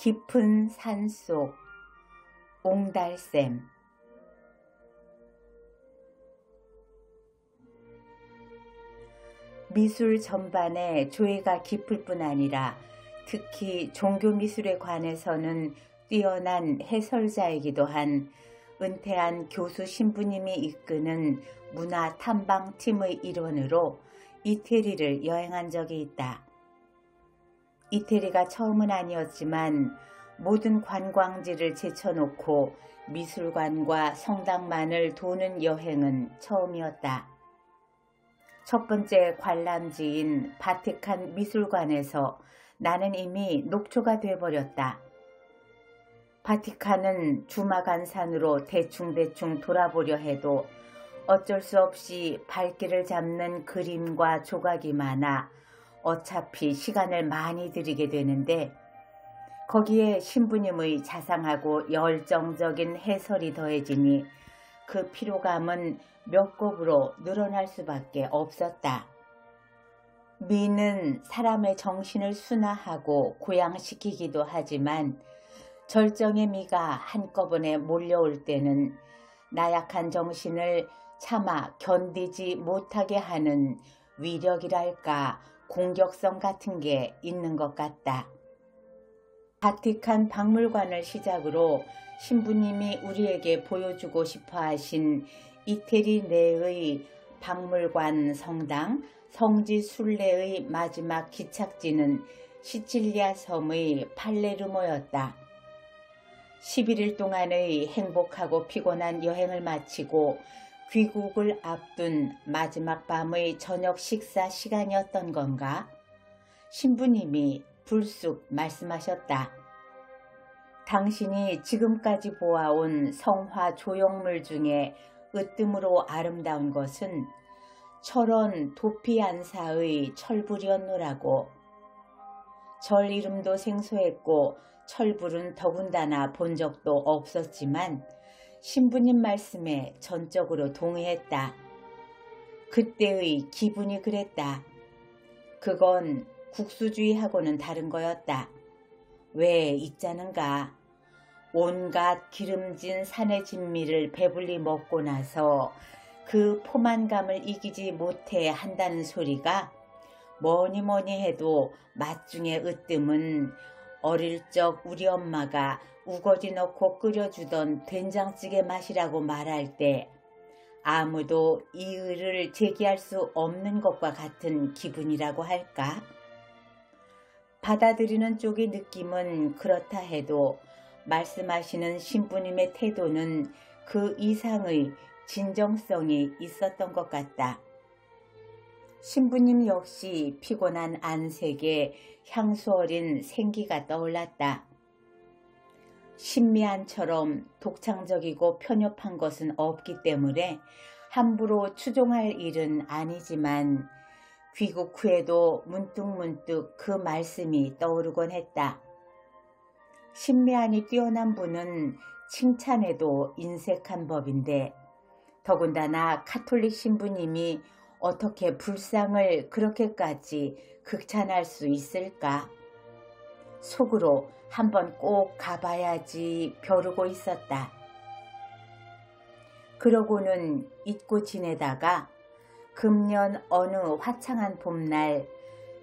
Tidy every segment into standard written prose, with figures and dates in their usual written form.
깊은 산속 옹달샘. 미술 전반에 조예가 깊을 뿐 아니라 특히 종교미술에 관해서는 뛰어난 해설자이기도 한 은퇴한 교수 신부님이 이끄는 문화탐방팀의 일원으로 이태리를 여행한 적이 있다. 이태리가 처음은 아니었지만 모든 관광지를 제쳐놓고 미술관과 성당만을 도는 여행은 처음이었다. 첫 번째 관람지인 바티칸 미술관에서 나는 이미 녹초가 돼버렸다. 바티칸은 주마간산으로 대충대충 돌아보려 해도 어쩔 수 없이 발길을 잡는 그림과 조각이 많아 어차피 시간을 많이 들이게 되는데, 거기에 신부님의 자상하고 열정적인 해설이 더해지니 그 피로감은 몇 곱으로 늘어날 수밖에 없었다. 미는 사람의 정신을 순화하고 고양시키기도 하지만 절정의 미가 한꺼번에 몰려올 때는 나약한 정신을 차마 견디지 못하게 하는 위력이랄까 공격성 같은 게 있는 것 같다. 바티칸 박물관을 시작으로 신부님이 우리에게 보여주고 싶어 하신 이태리 내의 박물관 성당, 성지 순례의 마지막 기착지는 시칠리아 섬의 팔레르모였다. 11일 동안의 행복하고 피곤한 여행을 마치고 귀국을 앞둔 마지막 밤의 저녁 식사 시간이었던 건가? 신부님이 불쑥 말씀하셨다. 당신이 지금까지 보아온 성화 조형물 중에 으뜸으로 아름다운 것은 철원 도피안사의 철불이었노라고. 절 이름도 생소했고 철불은 더군다나 본 적도 없었지만 신부님 말씀에 전적으로 동의했다. 그때의 기분이 그랬다. 그건 국수주의하고는 다른 거였다. 왜 있자는가? 온갖 기름진 산의 진미를 배불리 먹고 나서 그 포만감을 이기지 못해 한다는 소리가 뭐니 해도 맛 중에 으뜸은 어릴 적 우리 엄마가 우거지 넣고 끓여주던 된장찌개 맛이라고 말할 때 아무도 이의를 제기할 수 없는 것과 같은 기분이라고 할까? 받아들이는 쪽의 느낌은 그렇다 해도 말씀하시는 신부님의 태도는 그 이상의 진정성이 있었던 것 같다. 신부님 역시 피곤한 안색에 향수 어린 생기가 떠올랐다. 신미안처럼 독창적이고 편협한 것은 없기 때문에 함부로 추종할 일은 아니지만 귀국 후에도 문득문득 그 말씀이 떠오르곤 했다. 신미안이 뛰어난 분은 칭찬해도 인색한 법인데 더군다나 카톨릭 신부님이 어떻게 불상을 그렇게까지 극찬할 수 있을까? 속으로 한번 꼭 가봐야지 벼르고 있었다. 그러고는 잊고 지내다가 금년 어느 화창한 봄날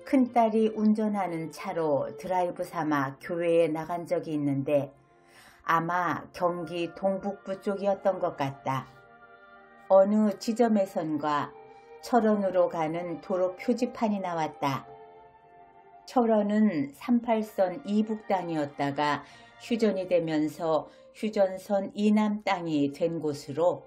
큰딸이 운전하는 차로 드라이브 삼아 교회에 나간 적이 있는데 아마 경기 동북부 쪽이었던 것 같다. 어느 지점에선가 철원으로 가는 도로 표지판이 나왔다. 철원은 38선 이북 땅이었다가 휴전이 되면서 휴전선 이남 땅이 된 곳으로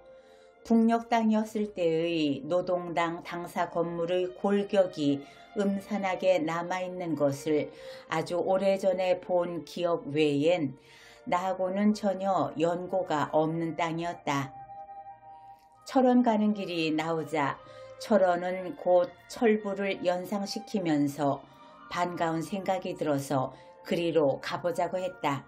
북녘 땅이었을 때의 노동당 당사 건물의 골격이 음산하게 남아있는 것을 아주 오래전에 본 기억 외엔 나하고는 전혀 연고가 없는 땅이었다. 철원 가는 길이 나오자 철원은 곧 철부를 연상시키면서 반가운 생각이 들어서 그리로 가보자고 했다.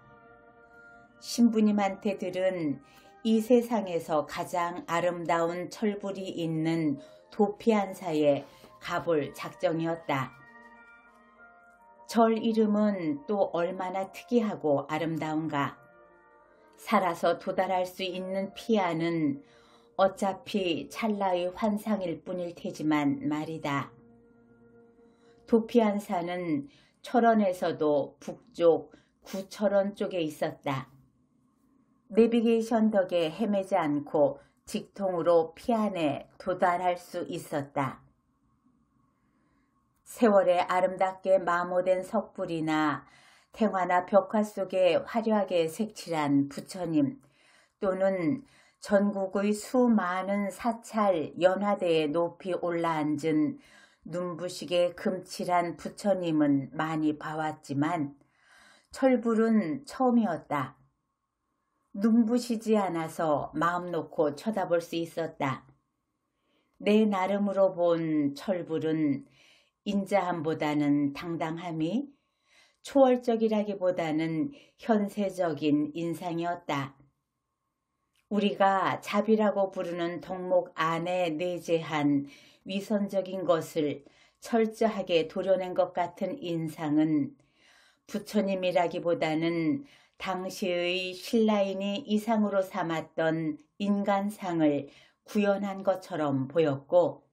신부님한테 들은 이 세상에서 가장 아름다운 철불이 있는 도피안사에 가볼 작정이었다. 절 이름은 또 얼마나 특이하고 아름다운가. 살아서 도달할 수 있는 피아는 어차피 찰나의 환상일 뿐일 테지만 말이다. 도피안사는 철원에서도 북쪽 구철원 쪽에 있었다. 내비게이션 덕에 헤매지 않고 직통으로 피안에 도달할 수 있었다. 세월에 아름답게 마모된 석불이나 탱화나 벽화 속에 화려하게 색칠한 부처님 또는 전국의 수많은 사찰 연화대에 높이 올라앉은 눈부시게 금칠한 부처님은 많이 봐왔지만 철불은 처음이었다. 눈부시지 않아서 마음 놓고 쳐다볼 수 있었다. 내 나름으로 본 철불은 인자함보다는 당당함이, 초월적이라기보다는 현세적인 인상이었다. 우리가 잡이라고 부르는 덕목 안에 내재한 위선적인 것을 철저하게 도려낸 것 같은 인상은 부처님이라기보다는 당시의 신라인이 이상으로 삼았던 인간상을 구현한 것처럼 보였고,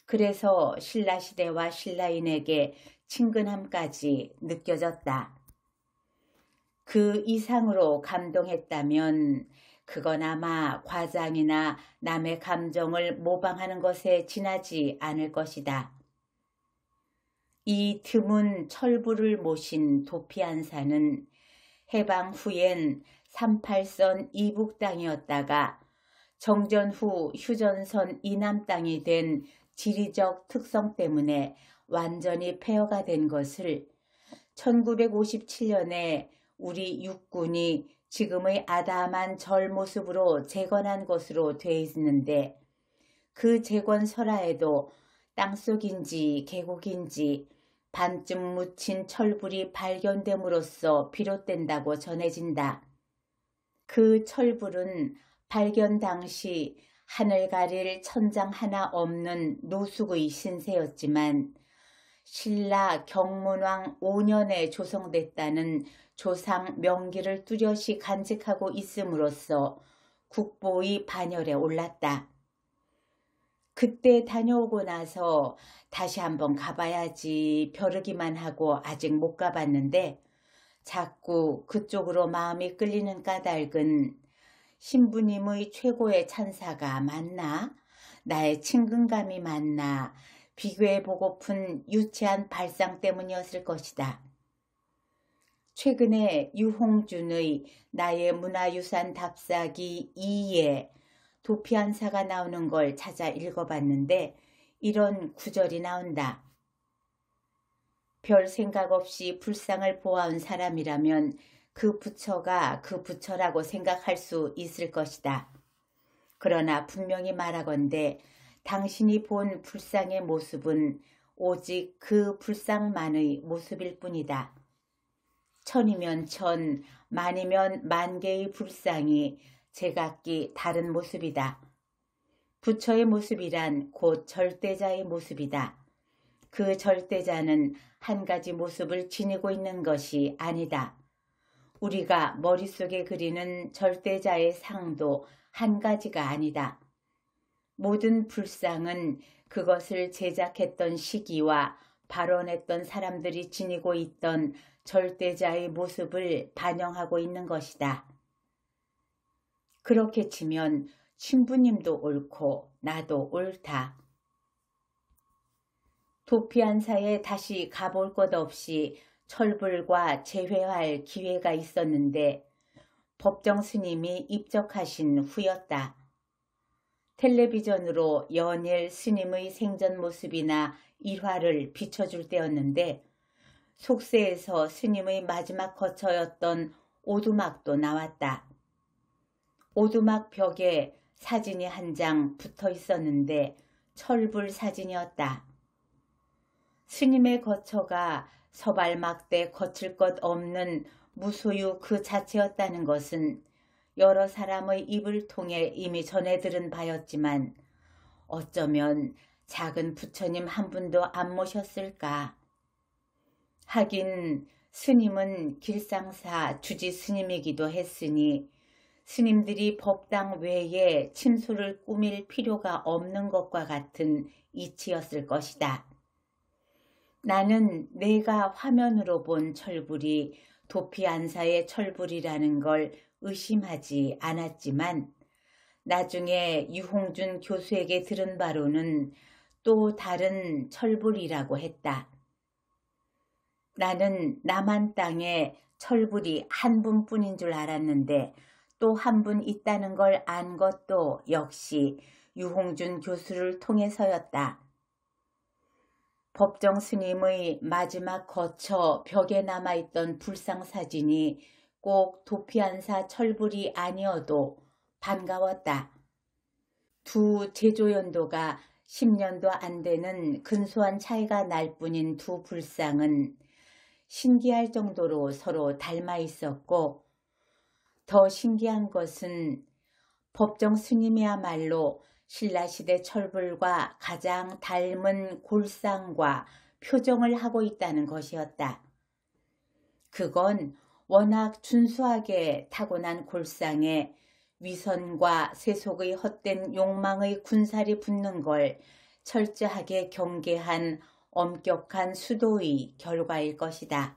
그래서 신라시대와 신라인에게 친근함까지 느껴졌다. 그 이상으로 감동했다면 그건 아마 과장이나 남의 감정을 모방하는 것에 지나지 않을 것이다. 이 드문 철부를 모신 도피안사는 해방 후엔 38선 이북 땅이었다가 정전 후 휴전선 이남 땅이 된 지리적 특성 때문에 완전히 폐허가 된 것을 1957년에 우리 육군이 지금의 아담한 절 모습으로 재건한 것으로 되어 있는데, 그 재건 설화에도 땅속인지 계곡인지 반쯤 묻힌 철불이 발견됨으로써 비롯된다고 전해진다. 그 철불은 발견 당시 하늘 가릴 천장 하나 없는 노숙의 신세였지만 신라 경문왕 5년에 조성됐다는 조상 명기를 뚜렷이 간직하고 있음으로써 국보의 반열에 올랐다. 그때 다녀오고 나서 다시 한번 가봐야지 벼르기만 하고 아직 못 가봤는데 자꾸 그쪽으로 마음이 끌리는 까닭은 신부님의 최고의 찬사가 맞나? 나의 친근감이 맞나? 비교해보고픈 유치한 발상 때문이었을 것이다. 최근에 유홍준의 나의 문화유산 답사기 2에 도피안사가 나오는 걸 찾아 읽어봤는데 이런 구절이 나온다. 별 생각 없이 불상을 보아온 사람이라면 그 부처가 그 부처라고 생각할 수 있을 것이다. 그러나 분명히 말하건대 당신이 본 불상의 모습은 오직 그 불상만의 모습일 뿐이다. 천이면 천, 만이면 만 개의 불상이 제각기 다른 모습이다. 부처의 모습이란 곧 절대자의 모습이다. 그 절대자는 한 가지 모습을 지니고 있는 것이 아니다. 우리가 머릿속에 그리는 절대자의 상도 한 가지가 아니다. 모든 불상은 그것을 제작했던 시기와 발언했던 사람들이 지니고 있던 절대자의 모습을 반영하고 있는 것이다. 그렇게 치면 신부님도 옳고 나도 옳다. 도피안사에 다시 가볼 것 없이 철불과 재회할 기회가 있었는데 법정 스님이 입적하신 후였다. 텔레비전으로 연일 스님의 생전 모습이나 일화를 비춰줄 때였는데 속세에서 스님의 마지막 거처였던 오두막도 나왔다. 오두막 벽에 사진이 한 장 붙어 있었는데 철불 사진이었다. 스님의 거처가 서발막대 거칠 것 없는 무소유 그 자체였다는 것은 여러 사람의 입을 통해 이미 전해 들은 바였지만 어쩌면 작은 부처님 한 분도 안 모셨을까. 하긴 스님은 길상사 주지 스님이기도 했으니 스님들이 법당 외에 침소를 꾸밀 필요가 없는 것과 같은 이치였을 것이다. 나는 내가 화면으로 본 철불이 도피안사의 철불이라는 걸 의심하지 않았지만 나중에 유홍준 교수에게 들은 바로는 또 다른 철불이라고 했다. 나는 남한 땅에 철불이 한 분뿐인 줄 알았는데 또 한 분 있다는 걸 안 것도 역시 유홍준 교수를 통해서였다. 법정 스님의 마지막 거처 벽에 남아있던 불상사진이 꼭 도피안사 철불이 아니어도 반가웠다. 두 제조연도가 10년도 안 되는 근소한 차이가 날 뿐인 두 불상은 신기할 정도로 서로 닮아 있었고 더 신기한 것은 법정 스님이야말로 신라시대 철불과 가장 닮은 골상과 표정을 하고 있다는 것이었다. 그건 워낙 준수하게 타고난 골상에 위선과 세속의 헛된 욕망의 군살이 붙는 걸 철저하게 경계한 엄격한 수도의 결과일 것이다.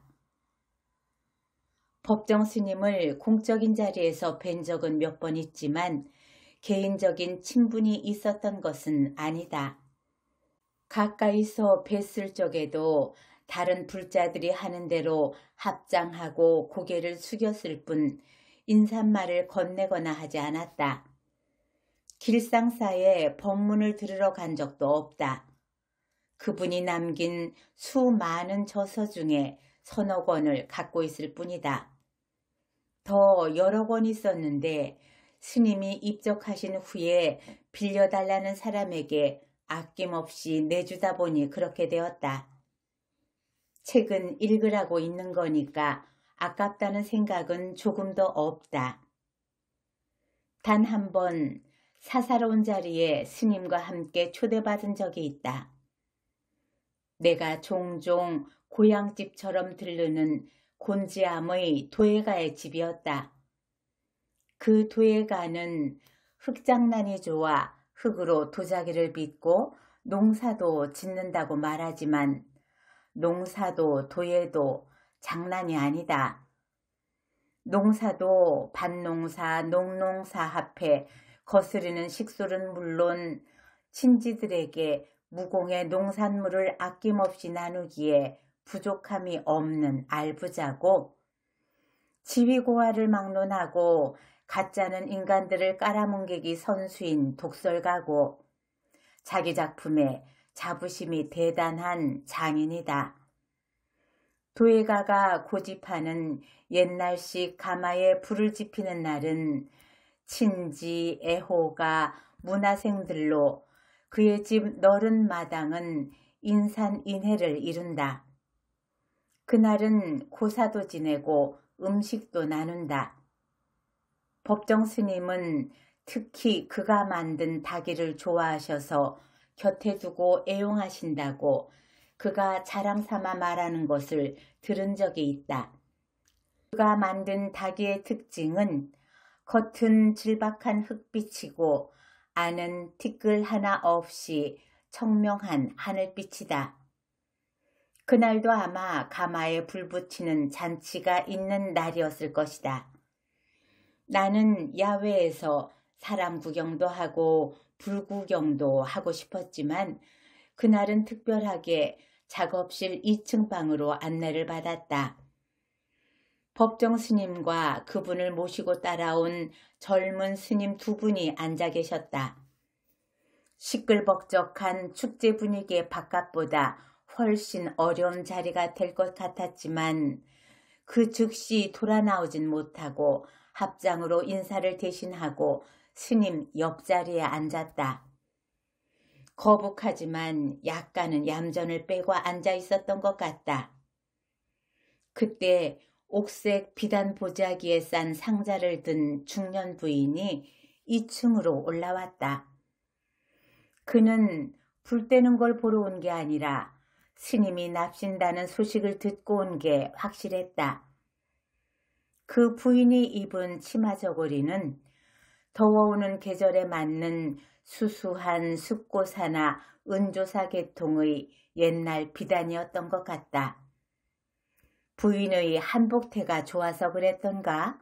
법정 스님을 공적인 자리에서 뵌 적은 몇 번 있지만 개인적인 친분이 있었던 것은 아니다. 가까이서 뵀을 적에도 다른 불자들이 하는 대로 합장하고 고개를 숙였을 뿐 인사말을 건네거나 하지 않았다. 길상사에 법문을 들으러 간 적도 없다. 그분이 남긴 수많은 저서 중에 서너 권을 갖고 있을 뿐이다. 더 여러 권 있었는데 스님이 입적하신 후에 빌려달라는 사람에게 아낌없이 내주다 보니 그렇게 되었다. 책은 읽으라고 있는 거니까 아깝다는 생각은 조금도 없다. 단 한 번 사사로운 자리에 스님과 함께 초대받은 적이 있다. 내가 종종 고향집처럼 들르는 곤지암의 도예가의 집이었다. 그 도예가는 흙장난이 좋아 흙으로 도자기를 빚고 농사도 짓는다고 말하지만 농사도 도예도 장난이 아니다. 농사도 밭농사, 농농사 합해 거스르는 식솔은 물론 친지들에게 무공의 농산물을 아낌없이 나누기에 부족함이 없는 알부자고 지위고하를 막론하고 가짜는 인간들을 깔아뭉개기 선수인 독설가고 자기 작품에 자부심이 대단한 장인이다. 도예가가 고집하는 옛날식 가마에 불을 지피는 날은 친지, 애호가, 문화생들로 그의 집 너른 마당은 인산인해를 이룬다. 그날은 고사도 지내고 음식도 나눈다. 법정 스님은 특히 그가 만든 닭이를 좋아하셔서 곁에 두고 애용하신다고 그가 자랑삼아 말하는 것을 들은 적이 있다. 그가 만든 닭의 특징은 겉은 질박한 흙빛이고 안은 티끌 하나 없이 청명한 하늘빛이다. 그날도 아마 가마에 불 붙이는 잔치가 있는 날이었을 것이다. 나는 야외에서 사람 구경도 하고 불 구경도 하고 싶었지만 그날은 특별하게 작업실 2층 방으로 안내를 받았다. 법정 스님과 그분을 모시고 따라온 젊은 스님 두 분이 앉아 계셨다. 시끌벅적한 축제 분위기의 바깥보다 훨씬 어려운 자리가 될 것 같았지만 그 즉시 돌아 나오진 못하고 합장으로 인사를 대신하고 스님 옆자리에 앉았다. 거북하지만 약간은 얌전을 빼고 앉아 있었던 것 같다. 그때 옥색 비단 보자기에 싼 상자를 든 중년 부인이 2층으로 올라왔다. 그는 불 때는 걸 보러 온 게 아니라 스님이 납신다는 소식을 듣고 온 게 확실했다. 그 부인이 입은 치마 저고리는 더워오는 계절에 맞는 수수한 숫고사나 은조사 계통의 옛날 비단이었던 것 같다. 부인의 한복태가 좋아서 그랬던가?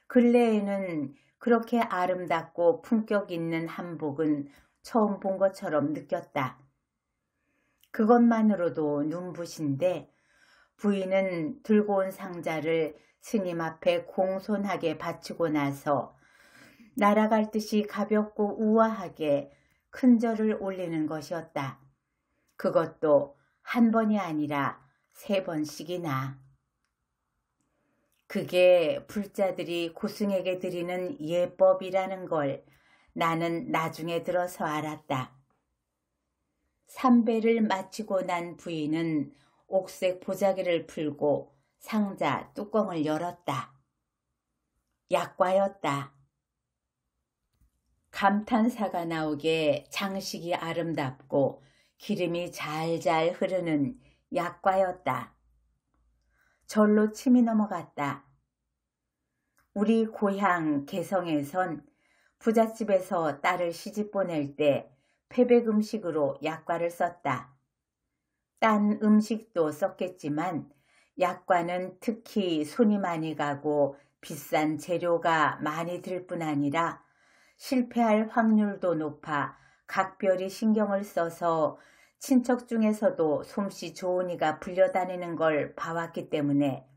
근래에는 그렇게 아름답고 품격 있는 한복은 처음 본 것처럼 느꼈다. 그것만으로도 눈부신데 부인은 들고 온 상자를 스님 앞에 공손하게 바치고 나서 날아갈 듯이 가볍고 우아하게 큰 절을 올리는 것이었다. 그것도 한 번이 아니라 3번씩이나. 그게 불자들이 고승에게 드리는 예법이라는 걸 나는 나중에 들어서 알았다. 삼배를 마치고 난 부인은 옥색 보자기를 풀고 상자 뚜껑을 열었다. 약과였다. 감탄사가 나오게 장식이 아름답고 기름이 잘잘 흐르는 약과였다. 절로 침이 넘어갔다. 우리 고향 개성에선 부잣집에서 딸을 시집 보낼 때 패백 음식으로 약과를 썼다. 딴 음식도 썼겠지만 약과는 특히 손이 많이 가고 비싼 재료가 많이 들 뿐 아니라 실패할 확률도 높아 각별히 신경을 써서 친척 중에서도 솜씨 좋은 이가 불려다니는 걸 봐왔기 때문에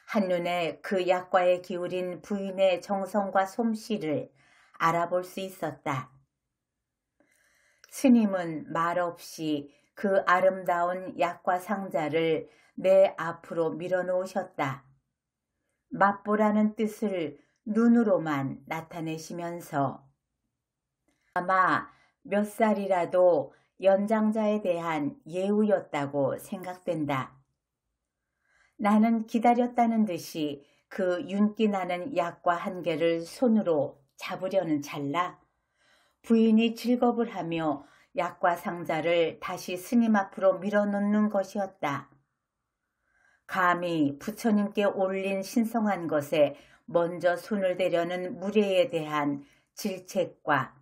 한눈에 그 약과에 기울인 부인의 정성과 솜씨를 알아볼 수 있었다. 스님은 말없이 그 아름다운 약과 상자를 내 앞으로 밀어놓으셨다. 맛보라는 뜻을 눈으로만 나타내시면서 아마 몇 살이라도 연장자에 대한 예우였다고 생각된다. 나는 기다렸다는 듯이 그 윤기 나는 약과 한 개를 손으로 잡으려는 찰나 부인이 즐겁을 하며 약과 상자를 다시 스님 앞으로 밀어놓는 것이었다. 감히 부처님께 올린 신성한 것에 먼저 손을 대려는 무례에 대한 질책과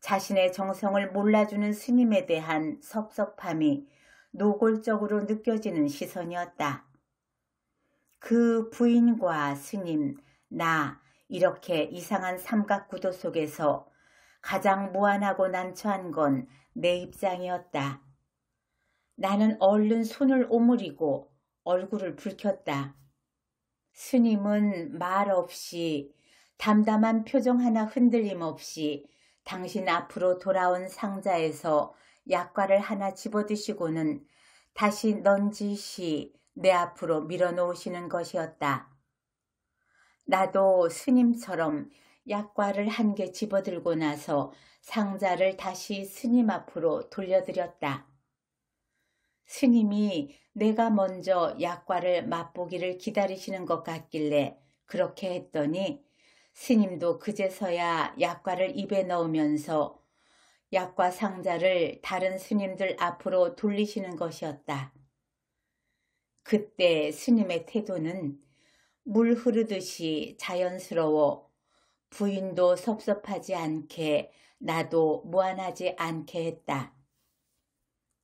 자신의 정성을 몰라주는 스님에 대한 섭섭함이 노골적으로 느껴지는 시선이었다. 그 부인과 스님, 나 이렇게 이상한 삼각구도 속에서 가장 무안하고 난처한 건 내 입장이었다. 나는 얼른 손을 오므리고 얼굴을 붉혔다. 스님은 말 없이 담담한 표정 하나 흔들림 없이 당신 앞으로 돌아온 상자에서 약과를 하나 집어드시고는 다시 넌지시 내 앞으로 밀어놓으시는 것이었다. 나도 스님처럼 약과를 한 개 집어들고 나서 상자를 다시 스님 앞으로 돌려드렸다. 스님이 내가 먼저 약과를 맛보기를 기다리시는 것 같길래 그렇게 했더니 스님도 그제서야 약과를 입에 넣으면서 약과 상자를 다른 스님들 앞으로 돌리시는 것이었다. 그때 스님의 태도는 물 흐르듯이 자연스러워 부인도 섭섭하지 않게 나도 무안하지 않게 했다.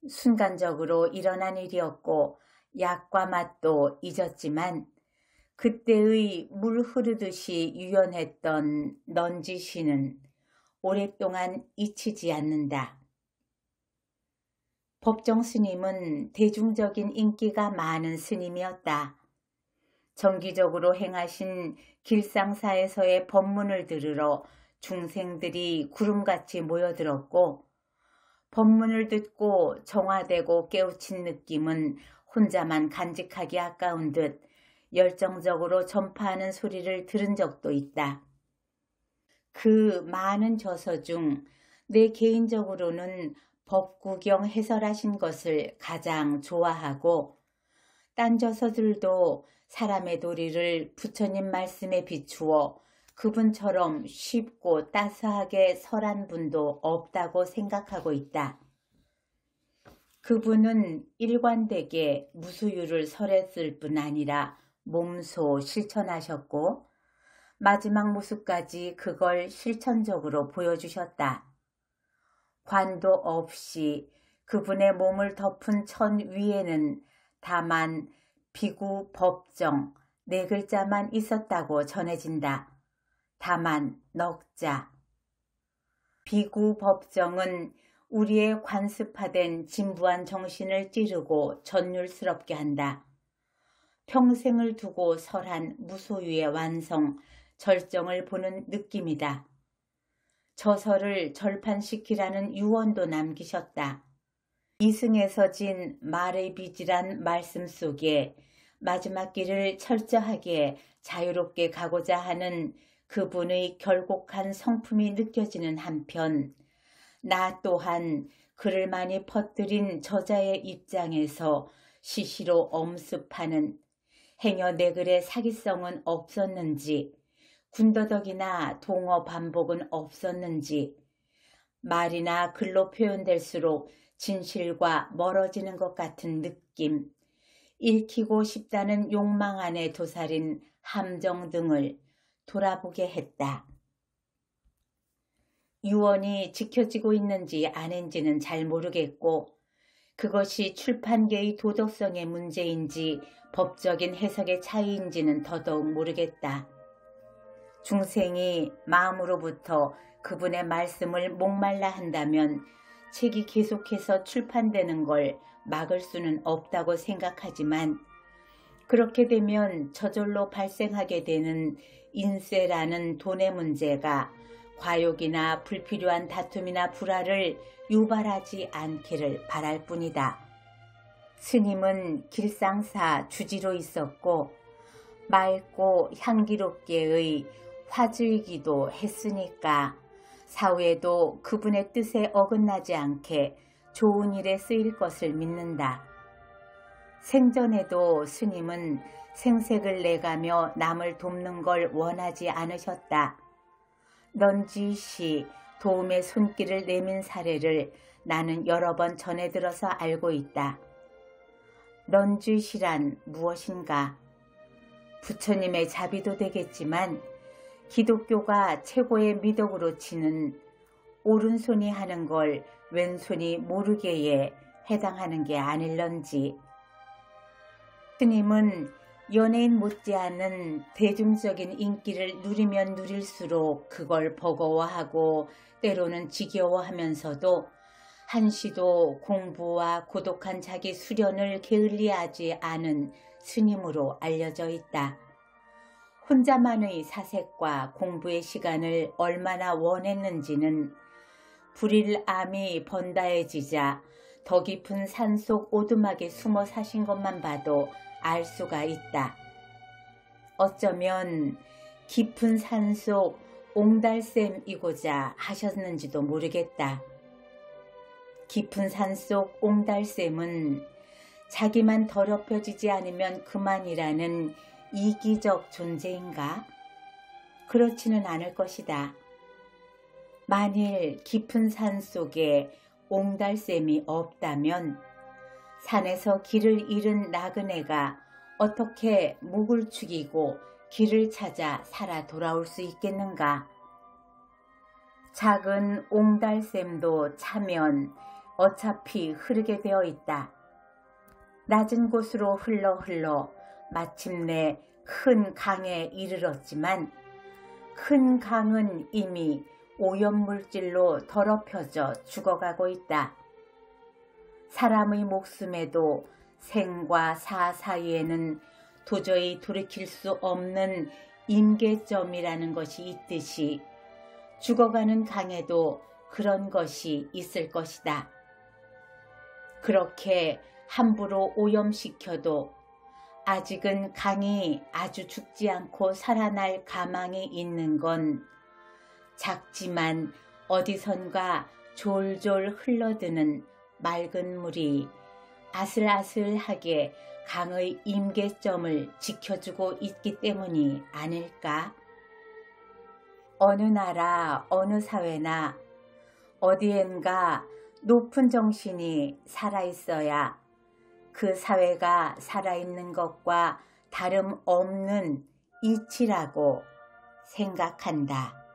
순간적으로 일어난 일이었고 약과 맛도 잊었지만 그때의 물 흐르듯이 유연했던 넌지시는 오랫동안 잊히지 않는다. 법정 스님은 대중적인 인기가 많은 스님이었다. 정기적으로 행하신 길상사에서의 법문을 들으러 중생들이 구름같이 모여들었고 법문을 듣고 정화되고 깨우친 느낌은 혼자만 간직하기 아까운 듯 열정적으로 전파하는 소리를 들은 적도 있다. 그 많은 저서 중 내 개인적으로는 법구경 해설하신 것을 가장 좋아하고 딴 저서들도 사람의 도리를 부처님 말씀에 비추어 그분처럼 쉽고 따스하게 설한 분도 없다고 생각하고 있다. 그분은 일관되게 무소유를 설했을 뿐 아니라 몸소 실천하셨고 마지막 모습까지 그걸 실천적으로 보여주셨다. 관도 없이 그분의 몸을 덮은 천 위에는 다만 비구 법정 네 글자만 있었다고 전해진다. 다만 넉자. 비구 법정은 우리의 관습화된 진부한 정신을 찌르고 전율스럽게 한다. 평생을 두고 설한 무소유의 완성, 절정을 보는 느낌이다. 저서를 절판시키라는 유언도 남기셨다. 이승에서 진 말의 빚이란 말씀 속에 마지막 길을 철저하게 자유롭게 가고자 하는 그분의 결곡한 성품이 느껴지는 한편 나 또한 글을 많이 퍼뜨린 저자의 입장에서 시시로 엄습하는 행여 내 글의 사기성은 없었는지 군더더기나 동어 반복은 없었는지 말이나 글로 표현될수록 진실과 멀어지는 것 같은 느낌, 읽히고 싶다는 욕망 안에 도사린 함정 등을 돌아보게 했다. 유언이 지켜지고 있는지 아닌지는 잘 모르겠고 그것이 출판계의 도덕성의 문제인지 법적인 해석의 차이인지는 더더욱 모르겠다. 중생이 마음으로부터 그분의 말씀을 목말라 한다면 책이 계속해서 출판되는 걸 막을 수는 없다고 생각하지만 그렇게 되면 저절로 발생하게 되는 인세라는 돈의 문제가 과욕이나 불필요한 다툼이나 불화를 유발하지 않기를 바랄 뿐이다. 스님은 길상사 주지로 있었고 맑고 향기롭게의 화주이기도 했으니까 사후에도 그분의 뜻에 어긋나지 않게 좋은 일에 쓰일 것을 믿는다. 생전에도 스님은 생색을 내가며 남을 돕는 걸 원하지 않으셨다. 넌지시 도움의 손길을 내민 사례를 나는 여러 번 전해 들어서 알고 있다. 넌지시란 무엇인가? 부처님의 자비도 되겠지만 기독교가 최고의 미덕으로 치는 오른손이 하는 걸 왼손이 모르게에 해당하는 게 아닐런지. 스님은 연예인 못지않은 대중적인 인기를 누리면 누릴수록 그걸 버거워하고 때로는 지겨워하면서도 한시도 공부와 고독한 자기 수련을 게을리하지 않은 스님으로 알려져 있다. 혼자만의 사색과 공부의 시간을 얼마나 원했는지는 불일암이 번다해지자 더 깊은 산속 오두막에 숨어 사신 것만 봐도 알 수가 있다. 어쩌면 깊은 산속 옹달샘이고자 하셨는지도 모르겠다. 깊은 산속 옹달샘은 자기만 더럽혀지지 않으면 그만이라는 이기적 존재인가? 그렇지는 않을 것이다. 만일 깊은 산 속에 옹달샘이 없다면 산에서 길을 잃은 나그네가 어떻게 목을 축이고 길을 찾아 살아 돌아올 수 있겠는가? 작은 옹달샘도 차면 어차피 흐르게 되어 있다. 낮은 곳으로 흘러 마침내 큰 강에 이르렀지만 큰 강은 이미 오염물질로 더럽혀져 죽어가고 있다. 사람의 목숨에도 생과 사 사이에는 도저히 돌이킬 수 없는 임계점이라는 것이 있듯이 죽어가는 강에도 그런 것이 있을 것이다. 그렇게 함부로 오염시켜도 아직은 강이 아주 죽지 않고 살아날 가망이 있는 건 작지만 어디선가 졸졸 흘러드는 맑은 물이 아슬아슬하게 강의 임계점을 지켜주고 있기 때문이 아닐까? 어느 나라 어느 사회나 어디엔가 높은 정신이 살아있어야 그 사회가 살아있는 것과 다름없는 이치라고 생각한다.